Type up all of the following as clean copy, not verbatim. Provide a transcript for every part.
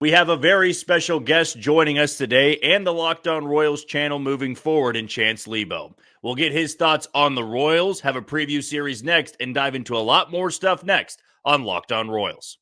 We have a very special guest joining us today and the Locked On Royals channel moving forward in Chance Liebau. We'll get his thoughts on the Royals, have a preview series next, and dive into a lot more stuff next on Locked On Royals.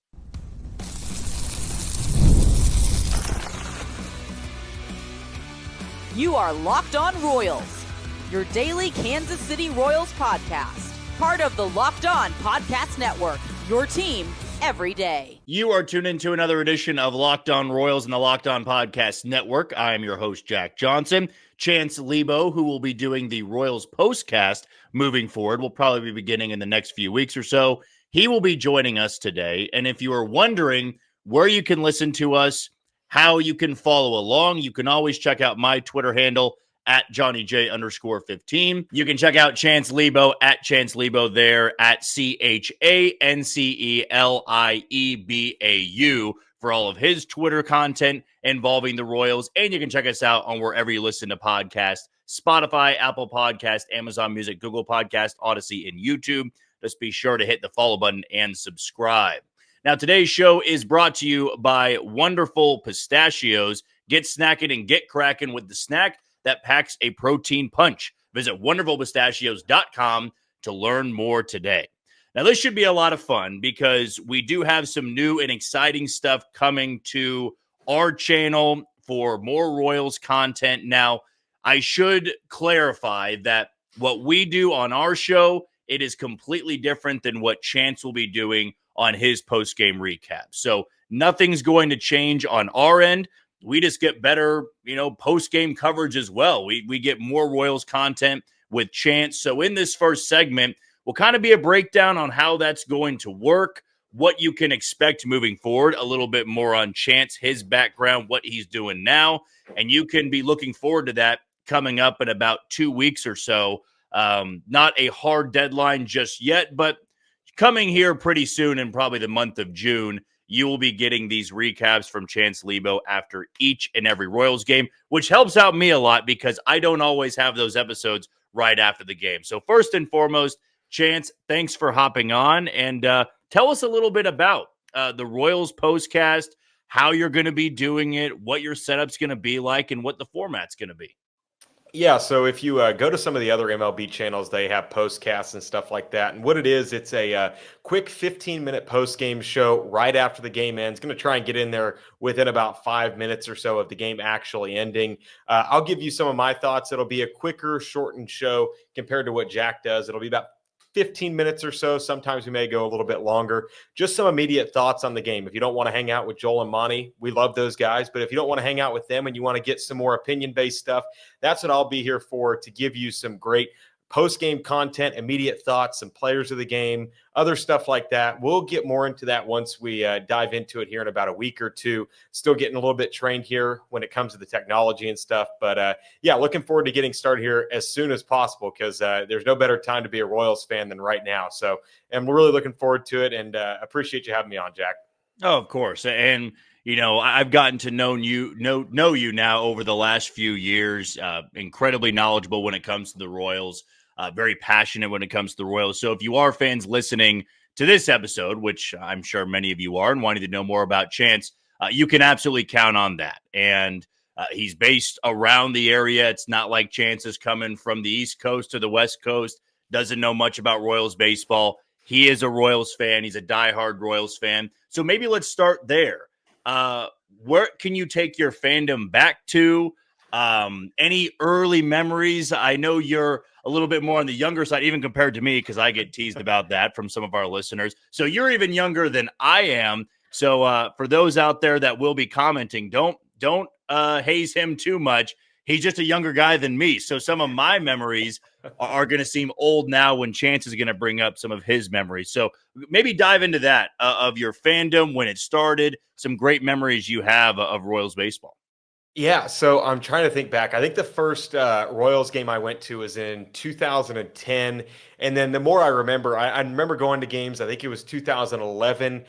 You are Locked On Royals, your daily Kansas City Royals podcast. Part of the Locked On Podcast Network, your team every day. You are tuned into another edition of Locked On Royals and the Locked On Podcast Network. I am your host, Jack Johnson. Chance Liebau, who will be doing the Royals postcast moving forward, will probably be beginning in the next few weeks or so. He will be joining us today. And if you are wondering where you can listen to us, how you can follow along, you can always check out my Twitter handle at JohnnyJ_15. You can check out Chance Liebau at Chance Liebau there at ChanceLiebau for all of his Twitter content involving the Royals. And you can check us out on wherever you listen to podcasts, Spotify, Apple Podcast, Amazon Music, Google Podcast, Odyssey, and YouTube. Just be sure to hit the follow button and subscribe. Now, today's show is brought to you by Wonderful Pistachios. Get snackin' and get crackin' with the snack that packs a protein punch. Visit wonderfulpistachios.com to learn more today. Now, this should be a lot of fun because we do have some new and exciting stuff coming to our channel for more Royals content. Now, I should clarify that what we do on our show, it is completely different than what Chance will be doing on his post-game recap. So nothing's going to change on our end. We just get better, post-game coverage as well. We get more Royals content with Chance. So in this first segment, we'll kind of be a breakdown on how that's going to work, what you can expect moving forward, a little bit more on Chance, his background, what he's doing now. And you can be looking forward to that coming up in about 2 weeks or so. Not a hard deadline just yet, but coming here pretty soon in probably the month of June. You will be getting these recaps from Chance Liebau after each and every Royals game, which helps out me a lot because I don't always have those episodes right after the game. So first and foremost, Chance, thanks for hopping on and tell us a little bit about the Royals postcast, how you're going to be doing it, what your setup's going to be like, and what the format's going to be. Yeah, so if you go to some of the other MLB channels, they have postcasts and stuff like that. And what it is, it's a quick 15-minute post-game show right after the game ends. Going to try and get in there within about 5 minutes or so of the game actually ending. I'll give you some of my thoughts. It'll be a quicker, shortened show compared to what Jack does. It'll be about 15 minutes or so. Sometimes we may go a little bit longer. Just some immediate thoughts on the game. If you don't want to hang out with Joel and Monty, we love those guys. But if you don't want to hang out with them and you want to get some more opinion-based stuff, that's what I'll be here for, to give you some great post-game content, immediate thoughts, some players of the game, other stuff like that. We'll get more into that once we dive into it here in about a week or two. Still getting a little bit trained here when it comes to the technology and stuff. But yeah, looking forward to getting started here as soon as possible because there's no better time to be a Royals fan than right now. So, and we're really looking forward to it and appreciate you having me on, Jack. Oh, of course. And I've gotten to know you now over the last few years. Incredibly knowledgeable when it comes to the Royals. Very passionate when it comes to the Royals. So if you are fans listening to this episode, which I'm sure many of you are, and wanting to know more about Chance, you can absolutely count on that. And he's based around the area. It's not like Chance is coming from the East Coast to the West Coast, doesn't know much about Royals baseball. He is a Royals fan. He's a diehard Royals fan. So maybe let's start there. Where can you take your fandom back to? Any early memories? I know you're a little bit more on the younger side, even compared to me, because I get teased about that from some of our listeners. So you're even younger than I am. So for those out there that will be commenting, don't haze him too much. He's just a younger guy than me. So some of my memories are going to seem old now when Chance is going to bring up some of his memories. So maybe dive into that of your fandom, when it started, some great memories you have of Royals baseball. Yeah, so I'm trying to think back. I think the first Royals game I went to was in 2010. And then the more I remember going to games. I think it was 2011.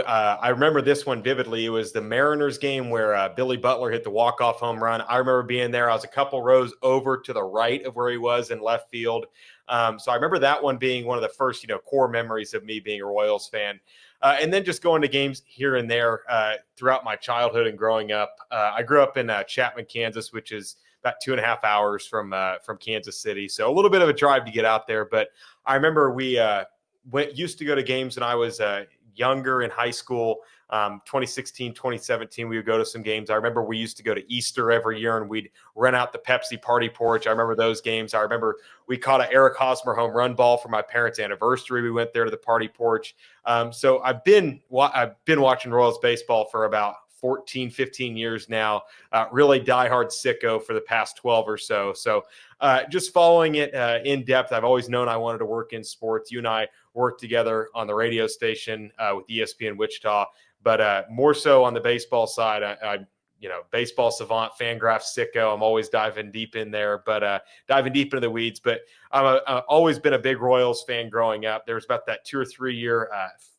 I remember this one vividly. It was the Mariners game where Billy Butler hit the walk-off home run. I remember being there. I was a couple rows over to the right of where he was in left field. So I remember that one being one of the first, core memories of me being a Royals fan. And then just going to games here and there throughout my childhood and growing up. I grew up in Chapman, Kansas, which is about 2.5 hours from Kansas City. So a little bit of a drive to get out there. But I remember we used to go to games when I was younger in high school. 2016, 2017, we would go to some games. I remember we used to go to Easter every year and we'd rent out the Pepsi party porch. I remember those games. I remember we caught an Eric Hosmer home run ball for my parents' anniversary. We went there to the party porch. So I've been watching Royals baseball for about 14, 15 years now, really diehard sicko for the past 12 or so. So just following it in depth. I've always known I wanted to work in sports. You and I worked together on the radio station with ESPN Wichita, but more so on the baseball side. I baseball savant, Fangraph sicko. I'm always diving deep in there, but diving deep into the weeds. But I've always been a big Royals fan growing up. There was about that 2 or 3 year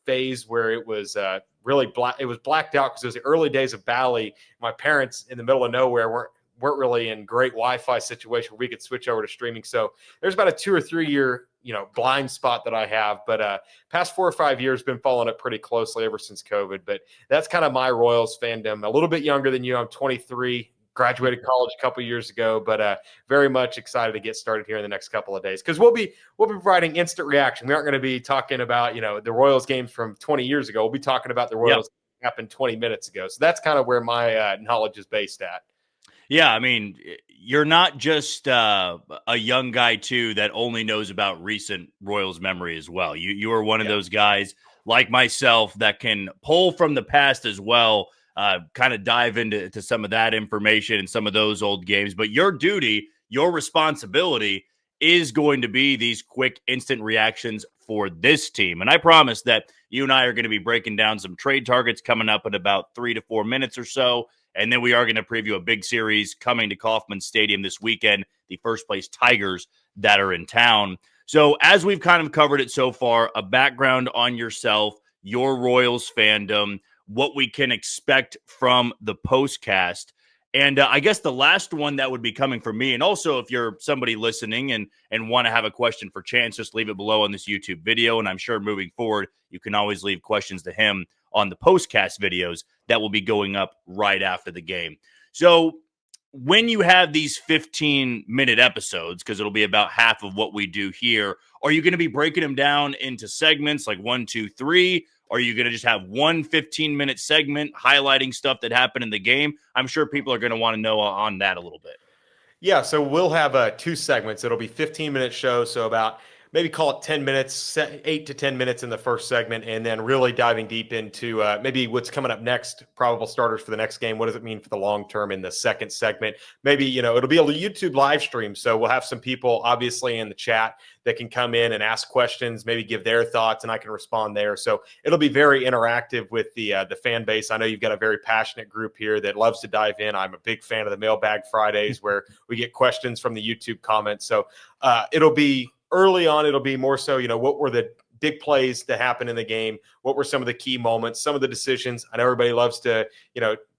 phase where it was really black. It was blacked out because it was the early days of Bally. My parents in the middle of nowhere weren't really in great Wi-Fi situation where we could switch over to streaming. So there's about a 2 or 3 year blind spot that I have, but past 4 or 5 years been following it pretty closely ever since COVID. But that's kind of my Royals fandom. A little bit younger than you. I'm 23, graduated college a couple years ago, but very much excited to get started here in the next couple of days because we'll be providing instant reaction. We aren't going to be talking about the Royals games from 20 years ago. We'll be talking about the Royals happened 20 minutes ago. So that's kind of where my knowledge is based at. Yeah, I mean, you're not just a young guy, too, that only knows about recent Royals memory as well. You are one of those guys like myself that can pull from the past as well, kind of dive into some of that information and some of those old games. But your duty, your responsibility is going to be these quick, instant reactions for this team. And I promise that you and I are going to be breaking down some trade targets coming up in about 3 to 4 minutes or so. And then we are going to preview a big series coming to Kauffman Stadium this weekend, the first place Tigers that are in town. So as we've kind of covered it so far, a background on yourself, your Royals fandom, what we can expect from the postcast. And I guess the last one that would be coming from me, and also if you're somebody listening and want to have a question for Chance, just leave it below on this YouTube video. And I'm sure moving forward, you can always leave questions to him on the postcast videos that will be going up right after the game. So when you have these 15-minute episodes, because it'll be about half of what we do here, are you going to be breaking them down into segments like 1, 2, 3? Are you going to just have one 15-minute segment highlighting stuff that happened in the game? I'm sure people are going to want to know on that a little bit. Yeah, so we'll have 2 segments. It'll be 15-minute shows, so about maybe call it 10 minutes, 8 to 10 minutes in the first segment, and then really diving deep into maybe what's coming up next, probable starters for the next game. What does it mean for the long term in the second segment? Maybe, it'll be a YouTube live stream. So we'll have some people obviously in the chat that can come in and ask questions, maybe give their thoughts, and I can respond there. So it'll be very interactive with the fan base. I know you've got a very passionate group here that loves to dive in. I'm a big fan of the Mailbag Fridays where we get questions from the YouTube comments. So it'll be early on, it'll be more so, what were the big plays that happened in the game? What were some of the key moments, some of the decisions? I know everybody loves to,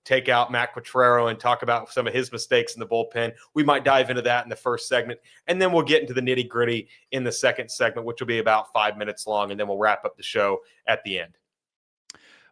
take out Matt Quatrero and talk about some of his mistakes in the bullpen. We might dive into that in the first segment, and then we'll get into the nitty gritty in the second segment, which will be about 5 minutes long, and then we'll wrap up the show at the end.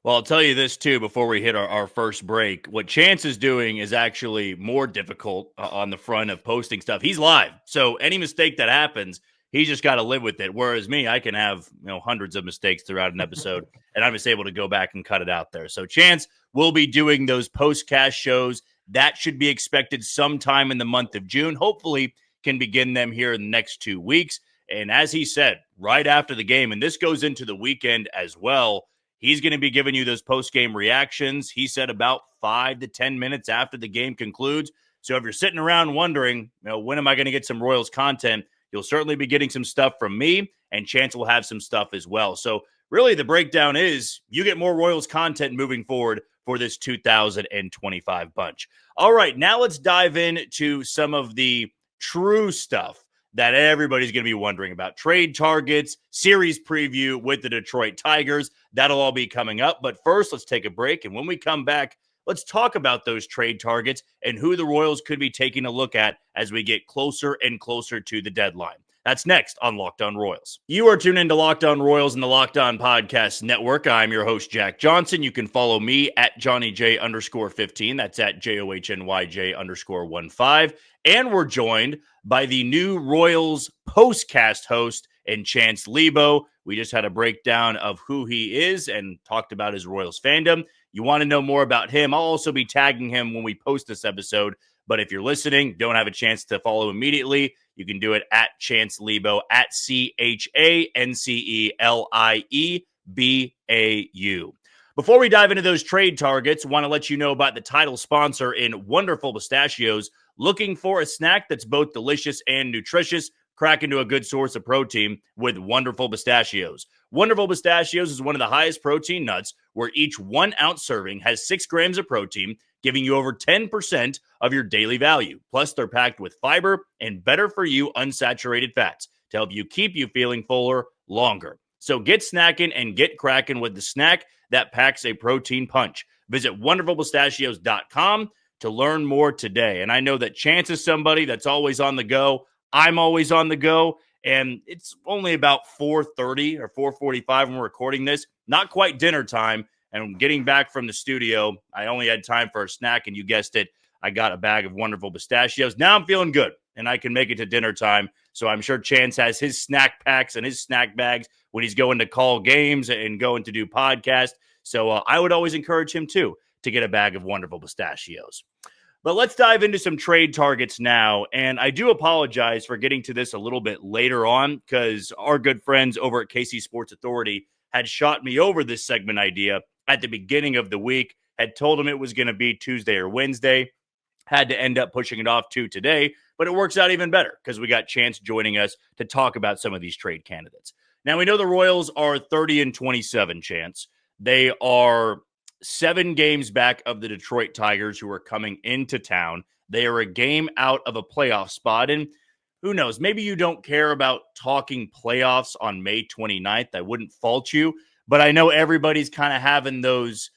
Well, I'll tell you this, too, before we hit our first break. What Chance is doing is actually more difficult on the front of posting stuff. He's live, so any mistake that happens, he's just got to live with it. Whereas me, I can have hundreds of mistakes throughout an episode, and I'm just able to go back and cut it out there. So Chance will be doing those postcast shows. That should be expected sometime in the month of June. Hopefully can begin them here in the next 2 weeks. And as he said, right after the game, and this goes into the weekend as well, he's going to be giving you those post-game reactions. He said about 5 to 10 minutes after the game concludes. So if you're sitting around wondering, when am I going to get some Royals content, you'll certainly be getting some stuff from me, and Chance will have some stuff as well. So really the breakdown is you get more Royals content moving forward for this 2025 bunch. All right, now let's dive into some of the true stuff that everybody's going to be wondering about. Trade targets, series preview with the Detroit Tigers. That'll all be coming up. But first, let's take a break. And when we come back, let's talk about those trade targets and who the Royals could be taking a look at as we get closer and closer to the deadline. That's next on Locked On Royals. You are tuned into Locked On Royals and the Locked On Podcast Network. I'm your host, Jack Johnson. You can follow me at JohnnyJ_15. That's at JOHNYJ_15. And we're joined by the new Royals postcast host and Chance Liebau. We just had a breakdown of who he is and talked about his Royals fandom. You want to know more about him, I'll also be tagging him when we post this episode. But if you're listening, don't have a chance to follow immediately, you can do it at Chance Liebau, at ChanceLiebau. Before we dive into those trade targets, want to let you know about the title sponsor in Wonderful Pistachios. Looking for a snack that's both delicious and nutritious? Crack into a good source of protein with Wonderful Pistachios. Wonderful Pistachios is one of the highest protein nuts, where each 1 ounce serving has 6 grams of protein, giving you over 10% of your daily value. Plus, they're packed with fiber and better-for-you unsaturated fats to help you keep you feeling fuller longer. So get snacking and get cracking with the snack that packs a protein punch. Visit wonderfulpistachios.com to learn more today. And I know that Chance is somebody that's always on the go. I'm always on the go, and it's only about 4:30 or 4:45 when we're recording this. Not quite dinner time, and getting back from the studio, I only had time for a snack, and you guessed it, I got a bag of Wonderful Pistachios. Now I'm feeling good, and I can make it to dinner time, so I'm sure Chance has his snack packs and his snack bags when he's going to call games and going to do podcasts, so I would always encourage him, too, to get a bag of Wonderful Pistachios. But let's dive into some trade targets now. And I do apologize for getting to this a little bit later on, because our good friends over at KC Sports Authority had shot me over this segment idea at the beginning of the week, had told them it was going to be Tuesday or Wednesday, had to end up pushing it off to today. But it works out even better because we got Chance joining us to talk about some of these trade candidates. Now, we know the Royals are 30-27, Chance. They are 7 games back of the Detroit Tigers, who are coming into town. They are a game out of a playoff spot. And who knows, maybe you don't care about talking playoffs on May 29th. I wouldn't fault you. But I know everybody's kind of having those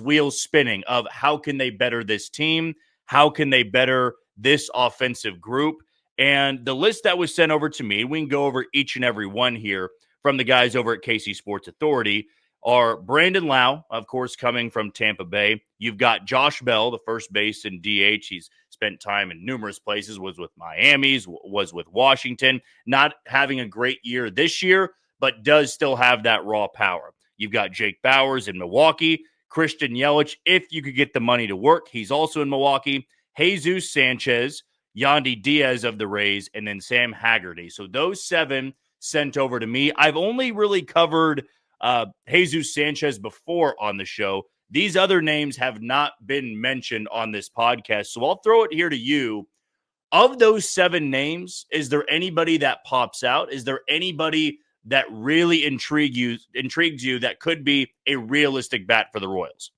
wheels spinning of how can they better this team? How can they better this offensive group? And the list that was sent over to me, we can go over each and every one here from the guys over at KC Sports Authority, are Brandon Lau, of course, coming from Tampa Bay. You've got Josh Bell, the first base and DH. He's spent time in numerous places, was with Miami's, was with Washington. Not having a great year this year, but does still have that raw power. You've got Jake Bauers in Milwaukee. Christian Yelich, if you could get the money to work, he's also in Milwaukee. Jesus Sanchez, Yandy Diaz of the Rays, and then Sam Haggerty. So those 7 sent over to me. I've only really covered Jesus Sanchez before on the show. These other names have not been mentioned on this podcast, so I'll throw it here to you. Of those 7 names, is there anybody that pops out? Is there anybody that really intrigues you that could be a realistic bat for the Royals?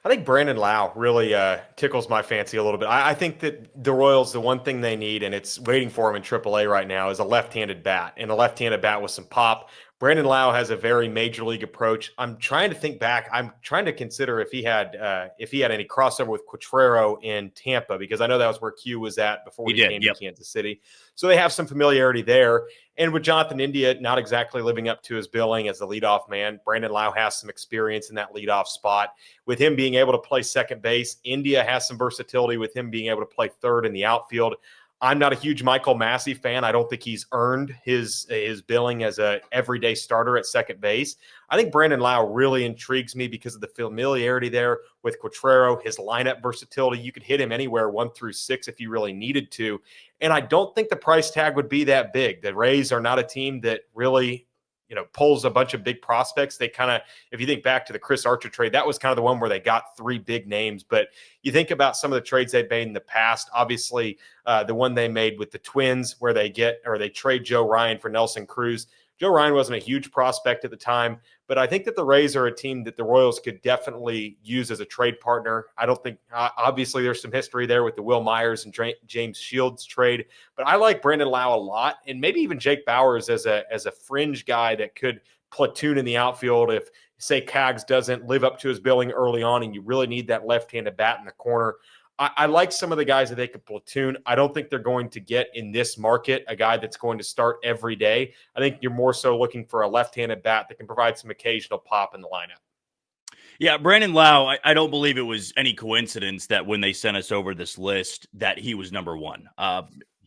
I think Brandon Lau really tickles my fancy a little bit. I think that the Royals, the one thing they need, and it's waiting for him in AAA right now, is a left-handed bat, and a left-handed bat with some pop. Brandon Lau has a very major league approach. I'm trying to think back. I'm trying to consider if he had any crossover with Quatrero in Tampa, because I know that was where Q was at before he came to Kansas City. So they have some familiarity there. And with Jonathan India not exactly living up to his billing as the leadoff man, Brandon Lau has some experience in that leadoff spot. With him being able to play second base, India has some versatility with him being able to play third in the outfield. I'm not a huge Michael Massey fan. I don't think he's earned his billing as a everyday starter at second base. I think Brandon Lau really intrigues me because of the familiarity there with Quatrero, his lineup versatility. You could hit him anywhere 1 through 6 if you really needed to. And I don't think the price tag would be that big. The Rays are not a team that really pulls a bunch of big prospects. They kind of, if you think back to the Chris Archer trade, that was kind of the one where they got 3 big names. But you think about some of the trades they've made in the past, obviously the one they made with the Twins where they trade Joe Ryan for Nelson Cruz. Joe Ryan wasn't a huge prospect at the time, but I think that the Rays are a team that the Royals could definitely use as a trade partner. I don't think, obviously there's some history there with the Will Myers and James Shields trade, but I like Brandon Lau a lot, and maybe even Jake Bauers as a fringe guy that could platoon in the outfield if, say, Cags doesn't live up to his billing early on and you really need that left-handed bat in the corner. I like some of the guys that they could platoon. I don't think they're going to get in this market a guy that's going to start every day. I think you're more so looking for a left-handed bat that can provide some occasional pop in the lineup. Yeah, Brandon Lau, I don't believe it was any coincidence that when they sent us over this list that he was number one.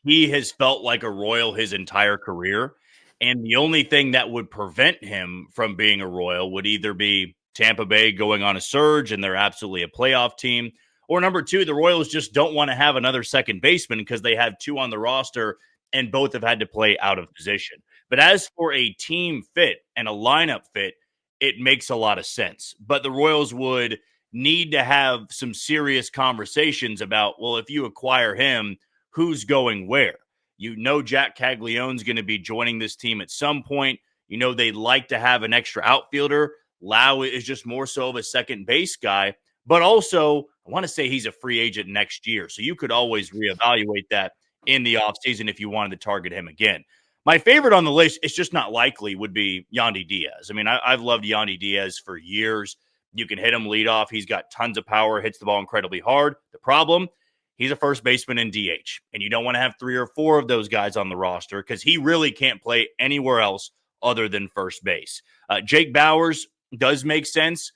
He has felt like a Royal his entire career, and the only thing that would prevent him from being a Royal would either be Tampa Bay going on a surge and they're absolutely a playoff team, or number two, the Royals just don't want to have another second baseman because they have two on the roster and both have had to play out of position. But as for a team fit and a lineup fit, it makes a lot of sense. But the Royals would need to have some serious conversations about, well, if you acquire him, who's going where? You know Jack Caglione's going to be joining this team at some point. You know they'd like to have an extra outfielder. Lau is just more so of a second base guy. But also, I want to say he's a free agent next year. So you could always reevaluate that in the offseason if you wanted to target him again. My favorite on the list, it's just not likely, would be Yandy Diaz. I mean, I've loved Yandy Diaz for years. You can hit him lead off. He's got tons of power, hits the ball incredibly hard. The problem, he's a first baseman in DH, and you don't want to have 3 or 4 of those guys on the roster because he really can't play anywhere else other than first base. Jake Bauers does make sense.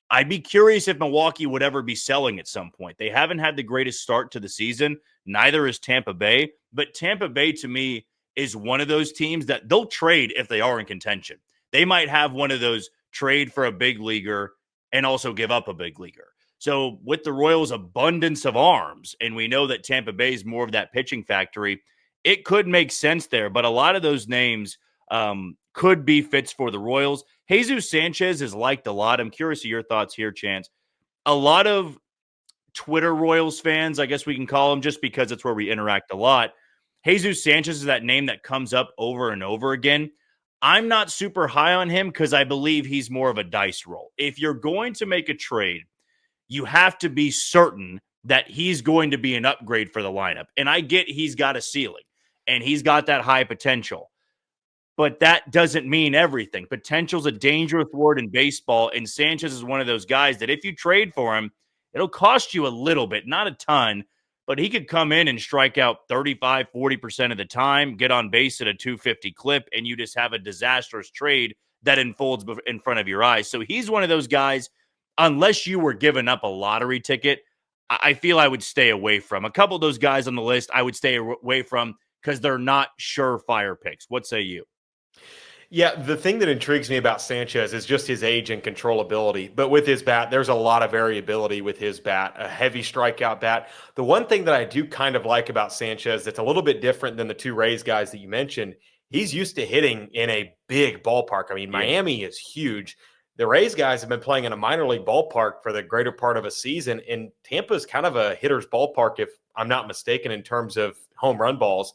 I'd be curious if Milwaukee would ever be selling at some point. They haven't had the greatest start to the season. Neither is Tampa Bay. But Tampa Bay, to me, is one of those teams that they'll trade if they are in contention. They might have one of those trade for a big leaguer and also give up a big leaguer. So with the Royals' abundance of arms, and we know that Tampa Bay is more of that pitching factory, it could make sense there. But a lot of those names could be fits for the Royals. Jesus Sanchez is liked a lot. I'm curious of your thoughts here, Chance. A lot of Twitter Royals fans, I guess we can call them, just because it's where we interact a lot. Jesus Sanchez is that name that comes up over and over again. I'm not super high on him because I believe he's more of a dice roll. If you're going to make a trade, you have to be certain that he's going to be an upgrade for the lineup. And I get he's got a ceiling and he's got that high potential. But that doesn't mean everything. Potential's a dangerous word in baseball, and Sanchez is one of those guys that if you trade for him, it'll cost you a little bit, not a ton, but he could come in and strike out 35, 40% of the time, get on base at a 250 clip, and you just have a disastrous trade that unfolds in front of your eyes. So he's one of those guys, unless you were giving up a lottery ticket, I feel I would stay away from. A couple of those guys on the list I would stay away from because they're not surefire picks. What say you? Yeah, the thing that intrigues me about Sanchez is just his age and controllability. But with his bat, there's a lot of variability with his bat, a heavy strikeout bat. The one thing that I do kind of like about Sanchez that's a little bit different than the two Rays guys that you mentioned, he's used to hitting in a big ballpark. I mean, Miami is huge. The Rays guys have been playing in a minor league ballpark for the greater part of a season, and Tampa is kind of a hitter's ballpark, if I'm not mistaken, in terms of home run balls.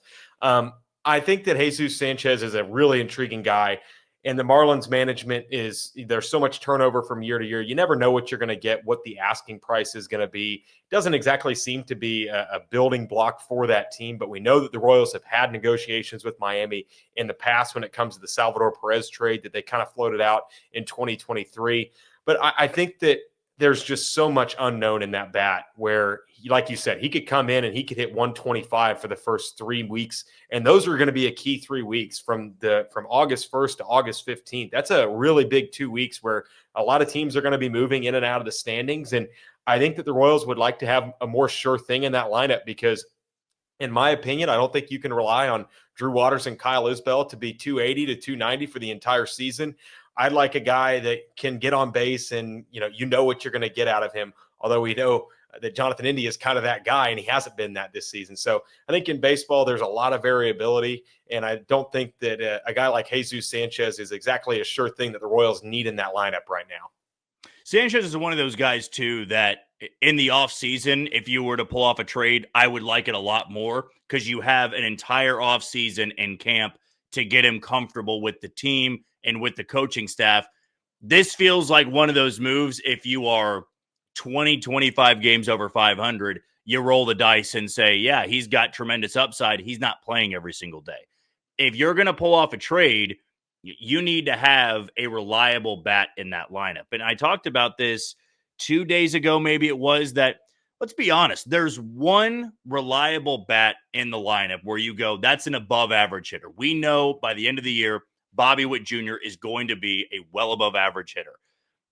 I think that Jesus Sanchez is a really intriguing guy, and the Marlins management there's so much turnover from year to year. You never know what you're going to get, what the asking price is going to be. It doesn't exactly seem to be a building block for that team, but we know that the Royals have had negotiations with Miami in the past when it comes to the Salvador Perez trade that they kind of floated out in 2023. But I think that there's just so much unknown in that bat where, like you said, he could come in and he could hit 125 for the first 3 weeks. And those are going to be a key 3 weeks from August 1st to August 15th. That's a really big 2 weeks where a lot of teams are going to be moving in and out of the standings. And I think that the Royals would like to have a more sure thing in that lineup because, in my opinion, I don't think you can rely on Drew Waters and Kyle Isbell to be 280 to 290 for the entire season. I'd like a guy that can get on base and, you know what you're going to get out of him. Although we know that Jonathan India is kind of that guy, and he hasn't been that this season. So I think in baseball, there's a lot of variability, and I don't think that a guy like Jesus Sanchez is exactly a sure thing that the Royals need in that lineup right now. Sanchez is one of those guys, too, that in the offseason, if you were to pull off a trade, I would like it a lot more because you have an entire offseason in camp to get him comfortable with the team and with the coaching staff. This feels like one of those moves. If you are 20, 25 games over 500, you roll the dice and say, yeah, he's got tremendous upside. He's not playing every single day. If you're going to pull off a trade, you need to have a reliable bat in that lineup. And I talked about this 2 days ago, maybe it was, that let's be honest, there's one reliable bat in the lineup where you go, that's an above average hitter. We know by the end of the year, Bobby Witt Jr. is going to be a well above average hitter.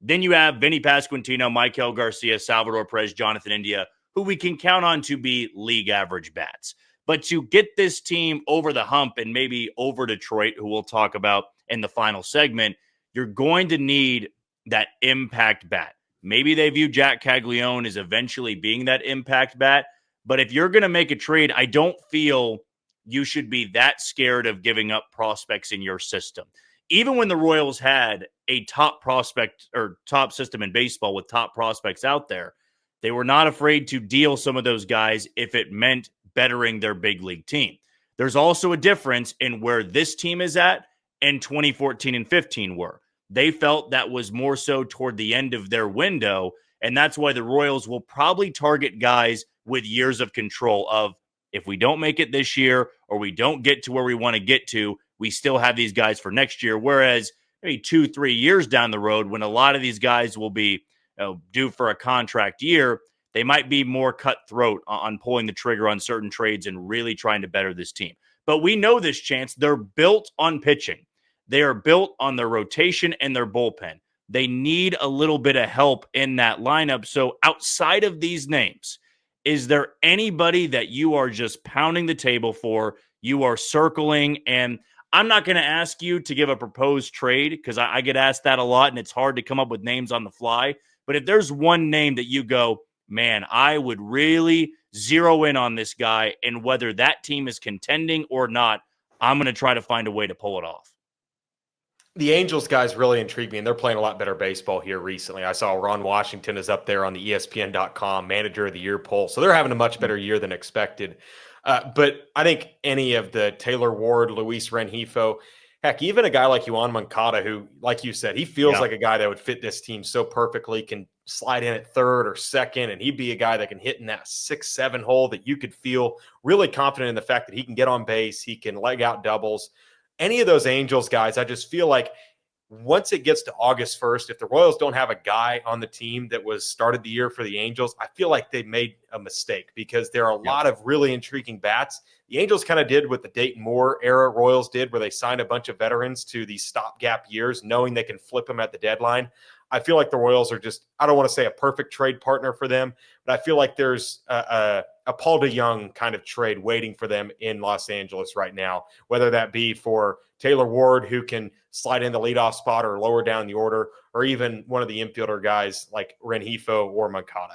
Then you have Vinny Pasquantino, Michael Garcia, Salvador Perez, Jonathan India, who we can count on to be league average bats. But to get this team over the hump and maybe over Detroit, who we'll talk about in the final segment, you're going to need that impact bat. Maybe they view Jack Caglione as eventually being that impact bat. But if you're going to make a trade, I don't feel you should be that scared of giving up prospects in your system. Even when the Royals had a top prospect or top system in baseball with top prospects out there, they were not afraid to deal some of those guys if it meant bettering their big league team. There's also a difference in where this team is at and 2014 and 15 were. They felt that was more so toward the end of their window, and that's why the Royals will probably target guys with years of control of, if we don't make it this year or we don't get to where we want to get to, we still have these guys for next year. Whereas maybe 2-3 years down the road, when a lot of these guys will be due for a contract year, they might be more cutthroat on pulling the trigger on certain trades and really trying to better this team. But we know this, Chance. They're built on pitching. They are built on their rotation and their bullpen. They need a little bit of help in that lineup. So outside of these names, is there anybody that you are just pounding the table for, you are circling? And I'm not going to ask you to give a proposed trade because I get asked that a lot, and it's hard to come up with names on the fly. But if there's one name that you go, man, I would really zero in on this guy, and whether that team is contending or not, I'm going to try to find a way to pull it off. The Angels guys really intrigue me, and they're playing a lot better baseball here recently. I saw Ron Washington is up there on the ESPN.com Manager of the Year poll, so they're having a much better year than expected. But I think any of the Taylor Ward, Luis Rengifo, heck, even a guy like Yoan Moncada, who, like you said, he feels like a guy that would fit this team so perfectly, can slide in at third or second, and he'd be a guy that can hit in that 6-7 hole that you could feel really confident in the fact that he can get on base, he can leg out doubles. Any of those Angels guys, I just feel like once it gets to August 1st, if the Royals don't have a guy on the team that was started the year for the Angels, I feel like they made a mistake because there are a lot of really intriguing bats. The Angels kind of did what the Dayton Moore era Royals did, where they signed a bunch of veterans to these stopgap years, knowing they can flip them at the deadline. I feel like the Royals are just, I don't want to say a perfect trade partner for them, but I feel like there's a Paul DeYoung kind of trade waiting for them in Los Angeles right now, whether that be for Taylor Ward, who can slide in the leadoff spot or lower down the order, or even one of the infielder guys like Rengifo or Moncada.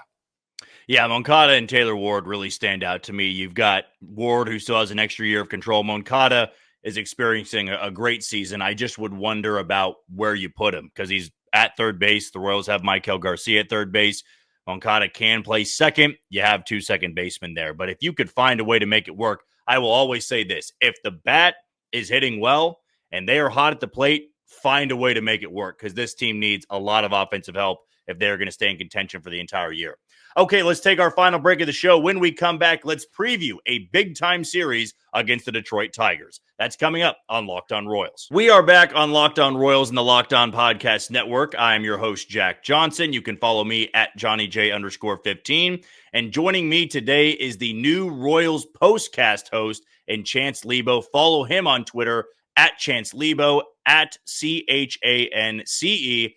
Yeah, Moncada and Taylor Ward really stand out to me. You've got Ward, who still has an extra year of control. Moncada is experiencing a great season. I just would wonder about where you put him because he's at third base. The Royals have Michael Garcia at third base. Moncada can play second. You have 2 second basemen there. But if you could find a way to make it work, I will always say this. If the bat is hitting well and they are hot at the plate, find a way to make it work because this team needs a lot of offensive help if they're going to stay in contention for the entire year. Okay, let's take our final break of the show. When we come back, let's preview a big-time series against the Detroit Tigers. That's coming up on Locked On Royals. We are back on Locked On Royals and the Locked On Podcast Network. I am your host, Jack Johnson. You can follow me at JohnnyJ_15. And joining me today is the new Royals POSTCAST host and Chance Liebau. Follow him on Twitter at Chance Liebau, at ChanceLiebeau.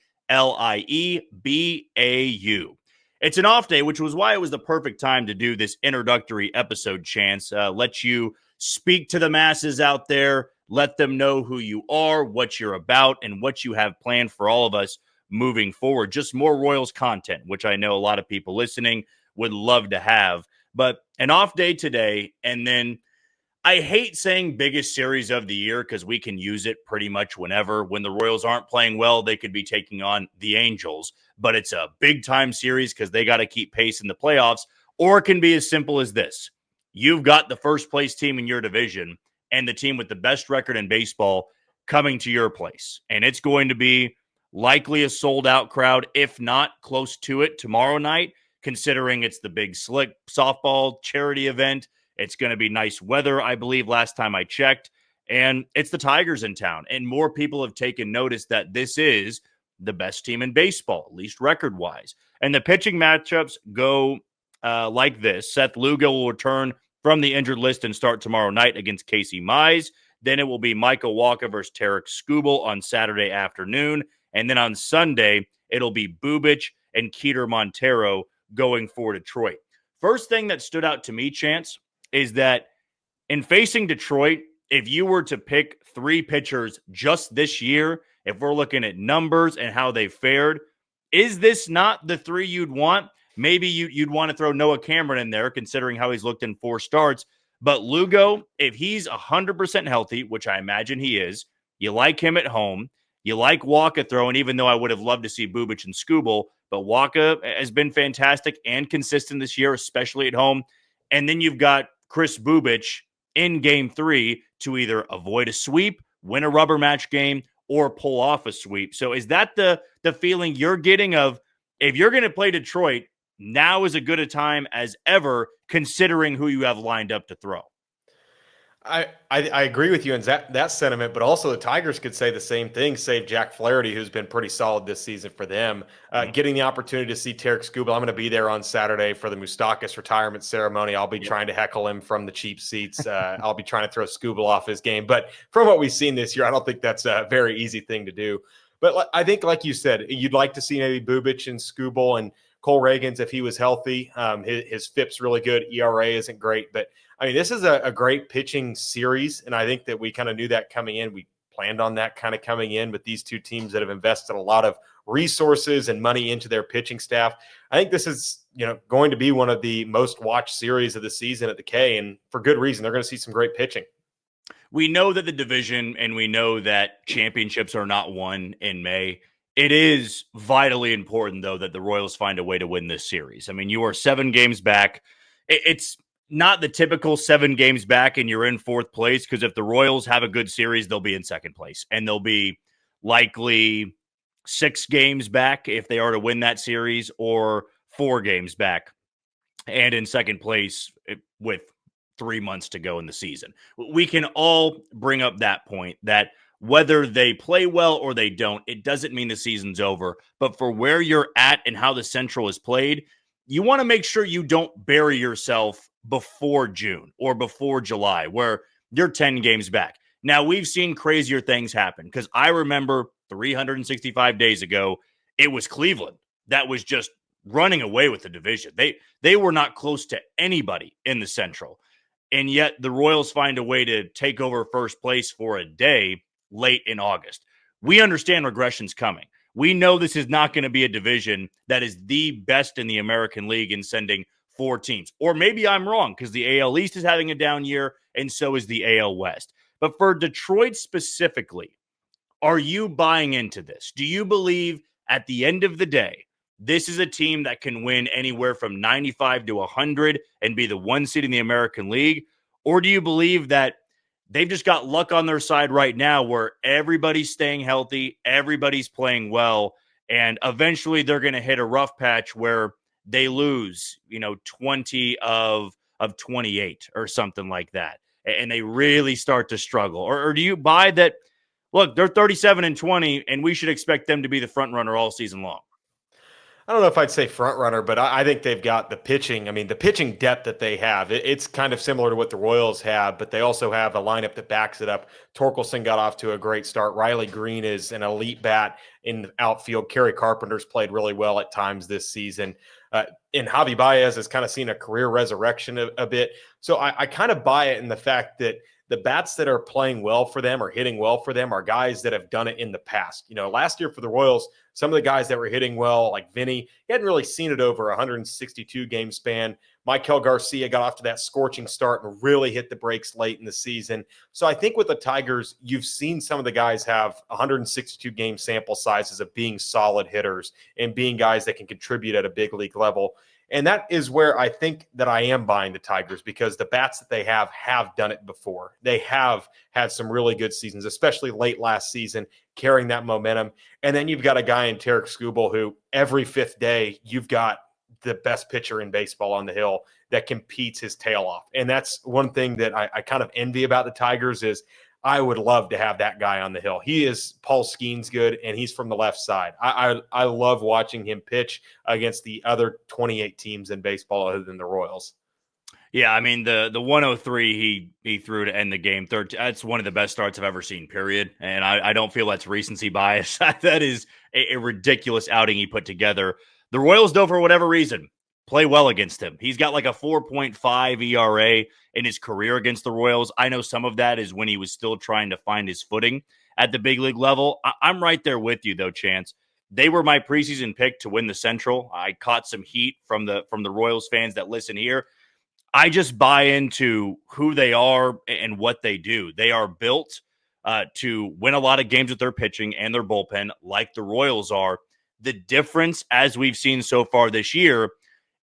It's an off day, which was why it was the perfect time to do this introductory episode, Chance. Let you speak to the masses out there, let them know who you are, what you're about, and what you have planned for all of us moving forward. Just more Royals content, which I know a lot of people listening would love to have. But an off day today, and then I hate saying biggest series of the year because we can use it pretty much whenever. When the Royals aren't playing well, they could be taking on the Angels. But it's a big-time series because they got to keep pace in the playoffs. Or it can be as simple as this. You've got the first-place team in your division and the team with the best record in baseball coming to your place. And it's going to be likely a sold-out crowd, if not close to it, tomorrow night, considering it's the big slick softball charity event. It's going to be nice weather, I believe, last time I checked. And it's the Tigers in town. And more people have taken notice that this is the best team in baseball, at least record-wise. And the pitching matchups go like this. Seth Lugo will return from the injured list and start tomorrow night against Casey Mize. Then it will be Michael Walker versus Tarek Skubal on Saturday afternoon. And then on Sunday, it'll be Bubic and Keter Montero going for Detroit. First thing that stood out to me, Chance, is that in facing Detroit, if you were to pick 3 pitchers just this year, if we're looking at numbers and how they fared, is this not the 3 you'd want? Maybe you'd want to throw Noah Cameron in there, considering how he's looked in 4 starts. But Lugo, if he's 100% healthy, which I imagine he is, you like him at home. You like Waka throwing, even though I would have loved to see Bubic and Skubal. But Waka has been fantastic and consistent this year, especially at home. And then you've got Chris Bubic in game 3 to either avoid a sweep, win a rubber match game, or pull off a sweep. So is that the feeling you're getting of, if you're going to play Detroit, now is as good a time as ever, considering who you have lined up to throw? I agree with you in that sentiment, but also the Tigers could say the same thing, save Jack Flaherty, who's been pretty solid this season for them. Getting the opportunity to see Tarek Skubal. I'm going to be there on Saturday for the Moustakas retirement ceremony. I'll be trying to heckle him from the cheap seats. I'll be trying to throw Skubal off his game. But from what we've seen this year, I don't think that's a very easy thing to do. But I think, like you said, you'd like to see maybe Bubic and Skubal and Cole Reagans if he was healthy. His FIP's really good. ERA isn't great, but I mean, this is a great pitching series, and I think that we kind of knew that coming in. We planned on that kind of coming in, but these 2 teams that have invested a lot of resources and money into their pitching staff. I think this is, going to be one of the most watched series of the season at the K, and for good reason. They're going to see some great pitching. We know that the division, and we know that championships are not won in May. It is vitally important, though, that the Royals find a way to win this series. I mean, you are 7 games back. It's not the typical 7 games back and you're in 4th place, because if the Royals have a good series, they'll be in 2nd place, and they'll be likely 6 games back if they are to win that series, or 4 games back and in 2nd place with 3 months to go in the season. We can all bring up that point that whether they play well or they don't, it doesn't mean the season's over. But for where you're at and how the Central is played, you want to make sure you don't bury yourself before June or before July, where you're 10 games back. Now, we've seen crazier things happen, because I remember 365 days ago, it was Cleveland that was just running away with the division. They were not close to anybody in the Central. And yet the Royals find a way to take over first place for a day late in August. We understand regression's coming. We know this is not going to be a division that is the best in the American League in sending 4 teams. Or maybe I'm wrong, because the AL East is having a down year, and so is the AL West. But for Detroit specifically, are you buying into this? Do you believe at the end of the day, this is a team that can win anywhere from 95 to 100 and be the 1 seed in the American League? Or do you believe that they've just got luck on their side right now, where everybody's staying healthy, everybody's playing well, and eventually they're going to hit a rough patch where they lose, 20 of 28 or something like that, and they really start to struggle? Or do you buy that, look, they're 37-20, and we should expect them to be the front runner all season long? I don't know if I'd say front runner, but I think they've got the pitching. I mean, the pitching depth that they have, it's kind of similar to what the Royals have, but they also have a lineup that backs it up. Torkelson got off to a great start. Riley Green is an elite bat in the outfield. Kerry Carpenter's played really well at times this season. And Javi Baez has kind of seen a career resurrection a bit. So I kind of buy it in the fact that the bats that are playing well for them or hitting well for them are guys that have done it in the past. Last year for the Royals, some of the guys that were hitting well, like Vinny, he hadn't really seen it over a 162 game span. Maikel Garcia got off to that scorching start and really hit the brakes late in the season. So I think with the Tigers, you've seen some of the guys have 162 game sample sizes of being solid hitters and being guys that can contribute at a big league level. And that is where I think that I am buying the Tigers, because the bats that they have done it before. They have had some really good seasons, especially late last season, carrying that momentum. And then you've got a guy in Tarek Skubal who every 5th day you've got the best pitcher in baseball on the hill that competes his tail off. And that's one thing that I kind of envy about the Tigers is I would love to have that guy on the hill. He is Paul Skeen's good, and he's from the left side. I love watching him pitch against the other 28 teams in baseball other than the Royals. Yeah, I mean the 103 he threw to end the game. That's one of the best starts I've ever seen. Period. And I don't feel that's recency bias. That is a ridiculous outing he put together. The Royals, though, for whatever reason, play well against him. He's got like a 4.5 ERA in his career against the Royals. I know some of that is when he was still trying to find his footing at the big league level. I'm right there with you, though, Chance. They were my preseason pick to win the Central. I caught some heat from the Royals fans that listen here. I just buy into who they are and what they do. They are built to win a lot of games with their pitching and their bullpen, like the Royals are. The difference, as we've seen so far this year,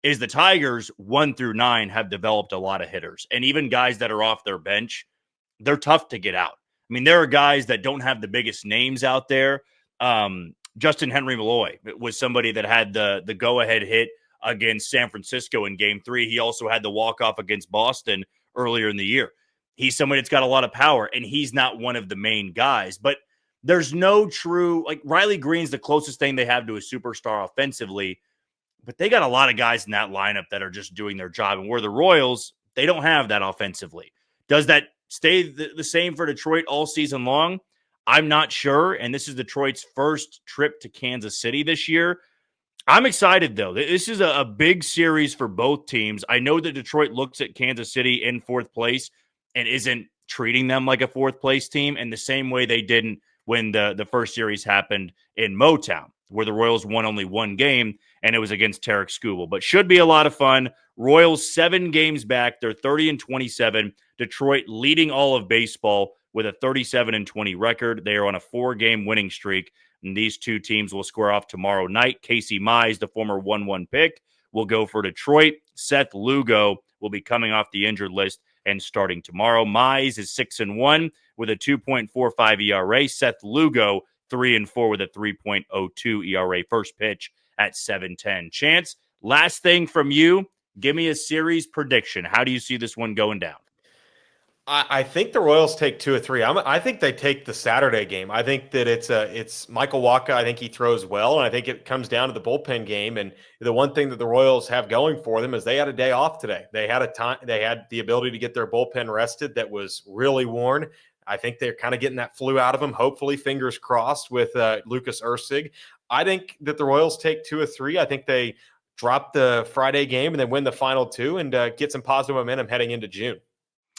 is the Tigers 1 through 9 have developed a lot of hitters. And even guys that are off their bench, they're tough to get out. I mean, there are guys that don't have the biggest names out there. Justin Henry Malloy was somebody that had the go-ahead hit against San Francisco in Game 3. He also had the walk-off against Boston earlier in the year. He's somebody that's got a lot of power, and he's not one of the main guys. But there's no true – like Riley Green's the closest thing they have to a superstar offensively, but they got a lot of guys in that lineup that are just doing their job. And where the Royals, they don't have that offensively. Does that stay the same for Detroit all season long? I'm not sure, and this is Detroit's first trip to Kansas City this year. I'm excited, though. This is a big series for both teams. I know that Detroit looks at Kansas City in fourth place and isn't treating them like a fourth-place team in the same way they didn't when the first series happened in Motown, where the Royals won only one game, and it was against Tarek Skubal. But should be a lot of fun. Royals 7 games back. They're 30-27. Detroit leading all of baseball with a 37-20 record. They are on a 4-game winning streak. And these two teams will square off tomorrow night. Casey Mize, the former 1-1 pick, will go for Detroit. Seth Lugo will be coming off the injured list and starting tomorrow. Mize is 6-1 with a 2.45 ERA. Seth Lugo 3-4 with a 3.02 ERA. First pitch at 7:10. Chance, last thing from you. Give me a series prediction. How do you see this one going down? I think the Royals take 2 or 3. I think they take the Saturday game. I think that it's Michael Wacha. I think he throws well, and I think it comes down to the bullpen game. And the one thing that the Royals have going for them is they had a day off today. They had the ability to get their bullpen rested that was really worn. I think they're kind of getting that flu out of them. Hopefully, fingers crossed with Lucas Erceg. I think that the Royals take 2 or 3. I think they drop the Friday game and then win the final 2 and get some positive momentum heading into June.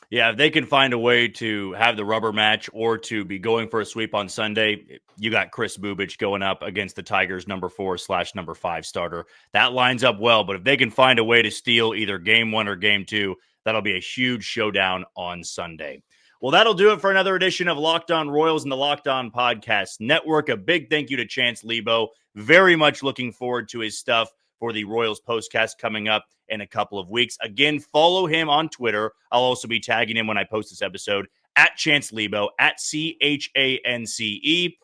Yeah, if they can find a way to have the rubber match or to be going for a sweep on Sunday, you got Chris Bubich going up against the Tigers' number 4/number 5 starter. That lines up well, but if they can find a way to steal either game 1 or game 2, that'll be a huge showdown on Sunday. Well, that'll do it for another edition of Locked On Royals and the Locked On Podcast Network. A big thank you to Chance Liebau. Very much looking forward to his stuff for the Royals postcast coming up in a couple of weeks. Again, follow him on Twitter. I'll also be tagging him when I post this episode at Chance Liebau, at ChanceLiebau.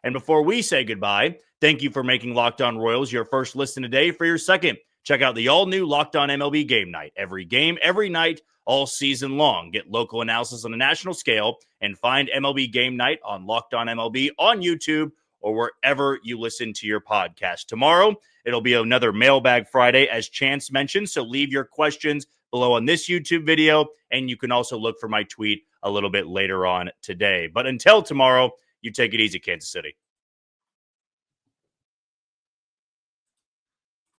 And before we say goodbye, thank you for making Locked On Royals your first listen today. For your second, check out the all-new Locked On MLB Game Night. Every game, every night, all season long. Get local analysis on a national scale and find MLB Game Night on Locked On MLB on YouTube or wherever you listen to your podcast. Tomorrow, it'll be another Mailbag Friday, as Chance mentioned, so leave your questions below on this YouTube video, and you can also look for my tweet a little bit later on today. But until tomorrow, you take it easy, Kansas City.